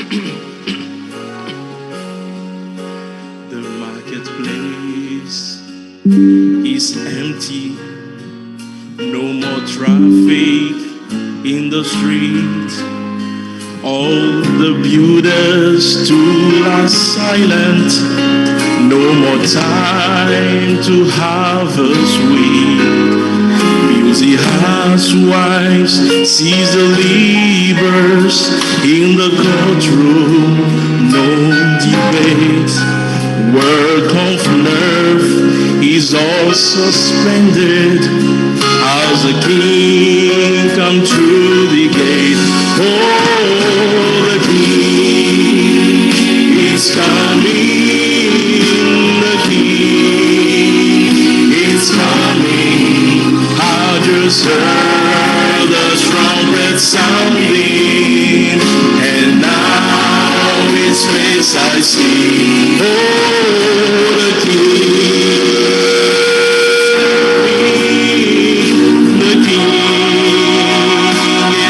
The marketplace is empty, no more traffic in the street. All the builders too are silent, no more time to harvest wheat. Busy housewives seize the levers in the courtroom, no debate. Work of nerve is all suspended as the king comes through the gate. Oh, the king is coming, the king is coming. I just heard the trumpet sounding, and now his face I see. Oh, the king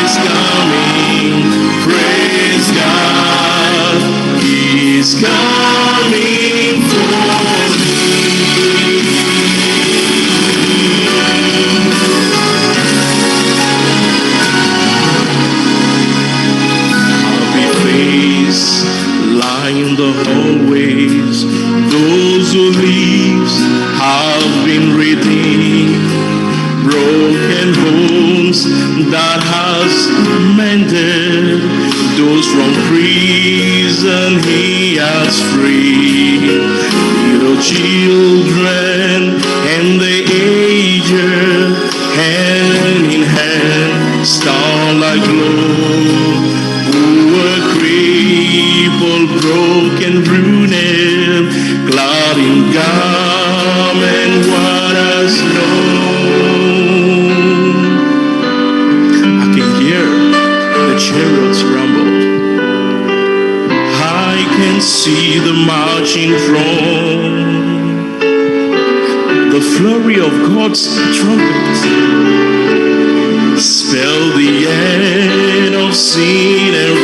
is coming. Praise God, he's coming for me. Happy face line the hallways, those who leaves have been redeemed. Broken bones that has mended, those from prison he has freed. Little children and the aged, hand in hand, starlight glow. Poor, crippled, broken, ruined, clad in garment white as snow. I can hear the chariots rumble. I can see the marching throng, the flurry of God's trumpet spell the end of sin and